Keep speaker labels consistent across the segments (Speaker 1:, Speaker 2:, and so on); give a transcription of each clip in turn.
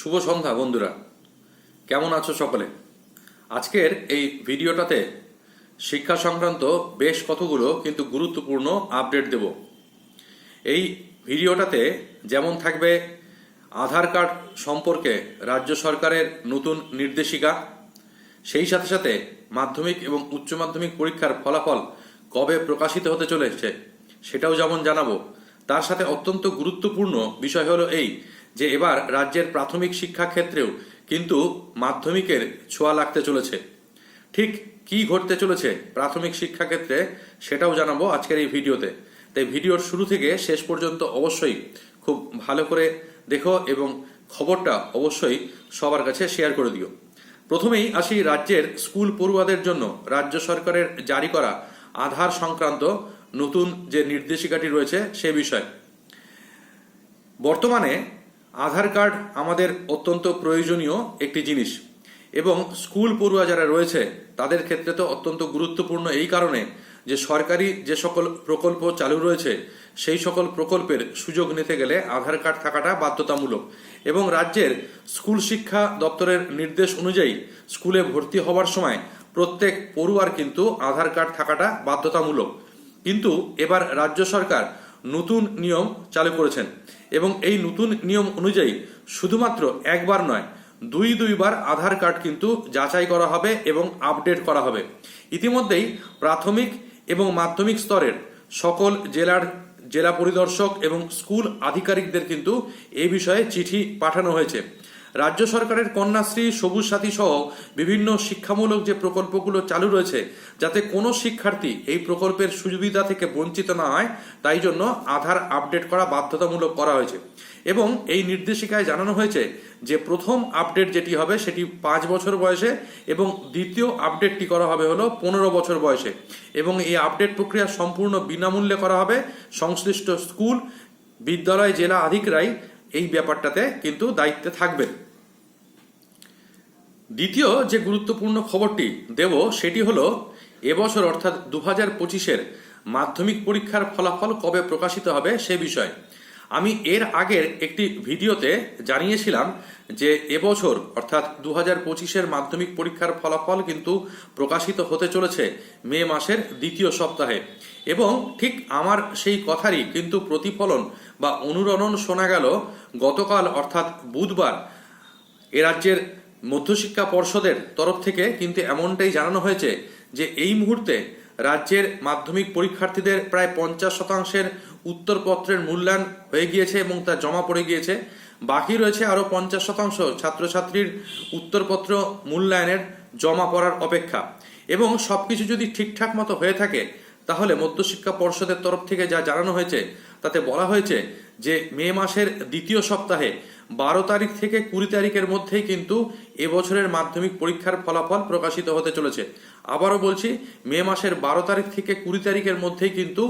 Speaker 1: শুভ সন্ধ্যা বন্ধুরা, কেমন আছো সকলে? আজকের এই ভিডিওটাতে শিক্ষা সংক্রান্ত বেশ কতগুলো কিন্তু গুরুত্বপূর্ণ আপডেট দেব। এই ভিডিওটাতে যেমন থাকবে আধার কার্ড সম্পর্কে রাজ্য সরকারের নতুন নির্দেশিকা, সেই সাথে সাথে মাধ্যমিক এবং উচ্চ মাধ্যমিক পরীক্ষার ফলাফল কবে প্রকাশিত হতে চলেছে সেটাও যেমন জানাবো। তার সাথে অত্যন্ত গুরুত্বপূর্ণ বিষয় হলো এই যে এবার রাজ্যের প্রাথমিক শিক্ষা ক্ষেত্রেও কিন্তু মাধ্যমিকের ছোঁয়া লাগতে চলেছে। ঠিক কি ঘটতে চলেছে প্রাথমিক শিক্ষা ক্ষেত্রে সেটাও জানাবো আজকের এই ভিডিওতে। তাই ভিডিওর শুরু থেকে শেষ পর্যন্ত অবশ্যই খুব ভালো করে দেখো এবং খবরটা অবশ্যই সবার কাছে শেয়ার করে দিও। প্রথমেই আসি রাজ্যের স্কুল পড়ুয়াদের জন্য রাজ্য সরকারের জারি করা আধার সংক্রান্ত নতুন যে নির্দেশিকাটি রয়েছে সে বিষয়ে। বর্তমানে আধার কার্ড আমাদের অত্যন্ত প্রয়োজনীয় একটি জিনিস এবং স্কুল পড়ুয়া যারা রয়েছে তাদের ক্ষেত্রে তো অত্যন্ত গুরুত্বপূর্ণ এই কারণে যে সরকারি যে সকল প্রকল্প চালু রয়েছে সেই সকল প্রকল্পের সুযোগ নিতে গেলে আধার কার্ড থাকাটা বাধ্যতামূলক এবং রাজ্যের স্কুল শিক্ষা দপ্তরের নির্দেশ অনুযায়ী স্কুলে ভর্তি হওয়ার সময় প্রত্যেক পড়ুয়ার কিন্তু আধার কার্ড থাকাটা বাধ্যতামূলক। কিন্তু এবার রাজ্য সরকার নতুন নিয়ম চালু করেছেন এবং এই নতুন নিয়ম অনুযায়ী শুধুমাত্র একবার নয় দুইবার আধার কার্ড কিন্তু যাচাই করা হবে এবং আপডেট করা হবে। ইতিমধ্যেই প্রাথমিক এবং মাধ্যমিক স্তরের সকল জেলা পরিদর্শক এবং স্কুল আধিকারিকদের কিন্তু এই বিষয়ে চিঠি পাঠানো হয়েছে। রাজ্য সরকারের কন্যাশ্রী, সবুজ সাথী সহ বিভিন্ন শিক্ষামূলক যে প্রকল্পগুলো চালু রয়েছে যাতে কোনো শিক্ষার্থী এই প্রকল্পের সুবিধা থেকে বঞ্চিত না হয় তাই জন্য আধার আপডেট করা বাধ্যতামূলক করা হয়েছে এবং এই নির্দেশিকায় জানানো হয়েছে যে প্রথম আপডেট যেটি হবে সেটি 5 বছর বয়সে এবং দ্বিতীয় আপডেটটি করা হবে হলো 15 বছর বয়সে এবং এই আপডেট প্রক্রিয়া সম্পূর্ণ বিনামূল্যে করা হবে। সংশ্লিষ্ট স্কুল, বিদ্যালয়, জেলা আধিকারিক এই ব্যাপারটাতে কিন্তু দায়িত্বে থাকবেন। দ্বিতীয় যে গুরুত্বপূর্ণ খবরটি দেব সেটি হলো এবছর অর্থাৎ 2025-এর মাধ্যমিক পরীক্ষার ফলাফল কবে প্রকাশিত হবে সে বিষয়ে। আমি এর আগের একটি ভিডিওতে জানিয়েছিলাম যে এবছর অর্থাৎ 2025-এর মাধ্যমিক পরীক্ষার ফলাফল কিন্তু প্রকাশিত হতে চলেছে মে মাসের দ্বিতীয় সপ্তাহে এবং ঠিক আমার সেই কথারই কিন্তু প্রতিফলন বা অনুরণন শোনা গেল গতকাল অর্থাৎ বুধবার। এ রাজ্যের মধ্যশিক্ষা পর্ষদের তরফ থেকে কিন্তু এমনটাই জানানো হয়েছে যে এই মুহূর্তে রাজ্যের মাধ্যমিক পরীক্ষার্থীদের প্রায় 50% উত্তরপত্রের মূল্যায়ন হয়ে গিয়েছে এবং তা জমা পড়ে গিয়েছে। বাকি রয়েছে আরও 50% ছাত্রছাত্রীর উত্তরপত্র মূল্যায়নের জমা পড়ার অপেক্ষা এবং সবকিছু যদি ঠিকঠাক মতো হয়ে থাকে তাহলে মধ্যশিক্ষা পর্ষদের তরফ থেকে যা জানানো হয়েছে তাতে বলা হয়েছে যে মে মাসের দ্বিতীয় সপ্তাহে 12 তারিখ থেকে 20 তারিখের মধ্যেই কিন্তু এবছরের মাধ্যমিক পরীক্ষার ফলাফল প্রকাশিত হতে চলেছে। আবারও বলছি, মে মাসের 12 তারিখ থেকে 20 তারিখের মধ্যেই কিন্তু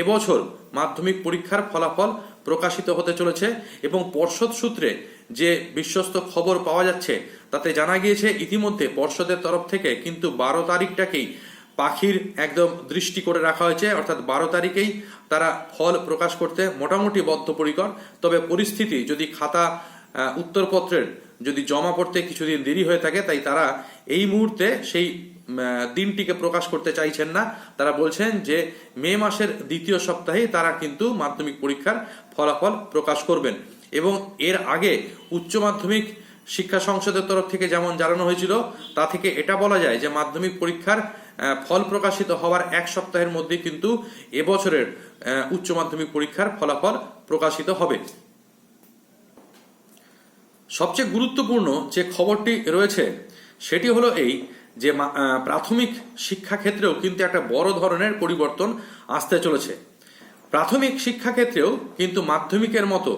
Speaker 1: এবছর মাধ্যমিক পরীক্ষার ফলাফল প্রকাশিত হতে চলেছে এবং পর্ষদ সূত্রে যে বিশ্বস্ত খবর পাওয়া যাচ্ছে তাতে জানা গিয়েছে ইতিমধ্যে পর্ষদের তরফ থেকে কিন্তু 12 তারিখটাকেই পাখির একদম দৃষ্টি করে রাখা হয়েছে, অর্থাৎ 12 তারিখেই তারা ফল প্রকাশ করতে মোটামুটি বদ্ধপরিকর। তবে পরিস্থিতি যদি খাতা উত্তরপত্রের যদি জমা পড়তে কিছুদিন দেরি হয়ে থাকে তাই তারা এই মুহূর্তে সেই দিনটিকে প্রকাশ করতে চাইছেন না। তারা বলছেন যে মে মাসের দ্বিতীয় সপ্তাহেই তারা কিন্তু মাধ্যমিক পরীক্ষার ফলাফল প্রকাশ করবেন এবং এর আগে উচ্চ মাধ্যমিক শিক্ষা সংসদের তরফ থেকে যেমন জানানো হয়েছিল তা থেকে এটা বলা যায় যে মাধ্যমিক পরীক্ষার ফল প্রকাশিত হওয়ার 1 সপ্তাহের মধ্যে কিন্তু এবছরের উচ্চ মাধ্যমিক পরীক্ষার ফলাফল প্রকাশিত হবে। সবচেয়ে গুরুত্বপূর্ণ যে খবরটি রয়েছে সেটি হলো এই যে প্রাথমিক শিক্ষা ক্ষেত্রেও কিন্তু একটা বড় ধরনের পরিবর্তন আসতে চলেছে। প্রাথমিক শিক্ষা ক্ষেত্রেও কিন্তু মাধ্যমিকের মতো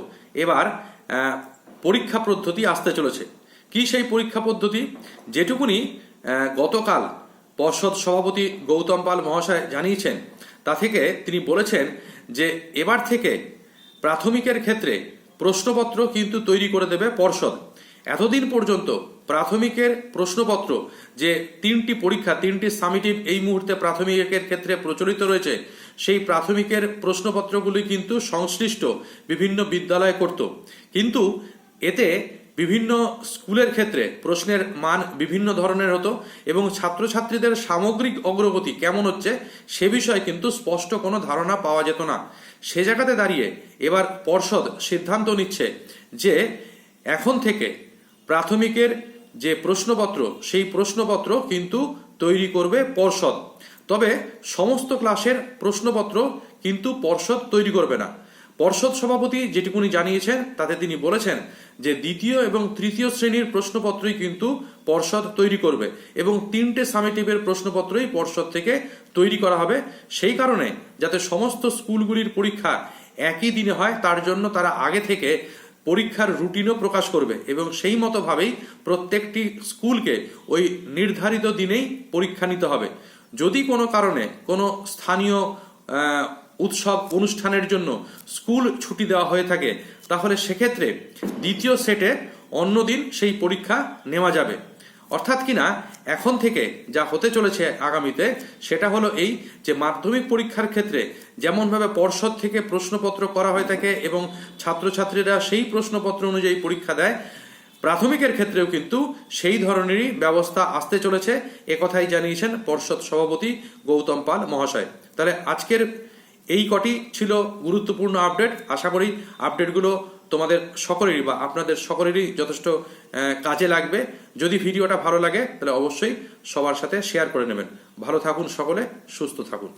Speaker 1: এবার পরীক্ষা পদ্ধতি আসতে চলেছে। কি সেই পরীক্ষা পদ্ধতি? যেটুকুনি গতকাল পর্ষদ সভাপতি গৌতম পাল মহাশয় জানিয়েছেন তা থেকে তিনি বলেছেন যে এবার থেকে প্রাথমিকের ক্ষেত্রে প্রশ্নপত্র কিন্তু তৈরি করে দেবে পর্ষদ। এতদিন পর্যন্ত প্রাথমিকের প্রশ্নপত্র যে 3টি পরীক্ষা, 3টি সামিটিভ এই মুহূর্তে প্রাথমিকের ক্ষেত্রে প্রচলিত রয়েছে সেই প্রাথমিকের প্রশ্নপত্রগুলি কিন্তু সংশ্লিষ্ট বিভিন্ন বিদ্যালয় করত, কিন্তু এতে বিভিন্ন স্কুলের ক্ষেত্রে প্রশ্নের মান বিভিন্ন ধরনের হতো এবং ছাত্রছাত্রীদের সামগ্রিক অগ্রগতি কেমন হচ্ছে সে বিষয়ে কিন্তু স্পষ্ট কোনো ধারণা পাওয়া যেত না। সে জায়গাতে দাঁড়িয়ে এবার পর্ষদ সিদ্ধান্ত নিচ্ছে যে এখন থেকে প্রাথমিকের যে প্রশ্নপত্র সেই প্রশ্নপত্র কিন্তু তৈরি করবে পর্ষদ। তবে সমস্ত ক্লাসের প্রশ্নপত্র কিন্তু পর্ষদ তৈরি করবে না। পর্ষদ সভাপতি যেটুকুনি জানিয়েছেন তাতে তিনি বলেছেন যে দ্বিতীয় এবং তৃতীয় শ্রেণীর প্রশ্নপত্রই কিন্তু পর্ষদ তৈরি করবে এবং 3টে সামেটিভের প্রশ্নপত্রই পর্ষদ থেকে তৈরি করা হবে। সেই কারণে যাতে সমস্ত স্কুলগুলির পরীক্ষা একই দিনে হয় তার জন্য তারা আগে থেকে পরীক্ষার রুটিনও প্রকাশ করবে এবং সেই মতোভাবেই প্রত্যেকটি স্কুলকে ওই নির্ধারিত দিনেই পরীক্ষা নিতে হবে। যদি কোনো কারণে কোনো স্থানীয় উৎসব অনুষ্ঠানের জন্য স্কুল ছুটি দেওয়া হয়ে থাকে তাহলে সেক্ষেত্রে দ্বিতীয় সেটে অন্যদিন সেই পরীক্ষা নেওয়া যাবে। অর্থাৎ কিনা এখন থেকে যা হতে চলেছে আগামীতে সেটা হলো এই যে মাধ্যমিক পরীক্ষার ক্ষেত্রে যেমনভাবে পর্ষদ থেকে প্রশ্নপত্র করা হয়ে থাকে এবং ছাত্রছাত্রীরা সেই প্রশ্নপত্র অনুযায়ী পরীক্ষা দেয়, প্রাথমিকের ক্ষেত্রেও কিন্তু সেই ধরনেরই ব্যবস্থা আসতে চলেছে, একথাই জানিয়েছেন পর্ষদ সভাপতি গৌতম পাল মহাশয়। তাহলে আজকের এই কটি ছিল গুরুত্বপূর্ণ আপডেট। আশা করি আপডেটগুলো তোমাদের সকলেরই বা আপনাদের সকলেরই যথেষ্ট কাজে লাগবে। যদি ভিডিওটা ভালো লাগে তাহলে অবশ্যই সবার সাথে শেয়ার করে নেবেন। ভালো থাকুন সকলে, সুস্থ থাকুন।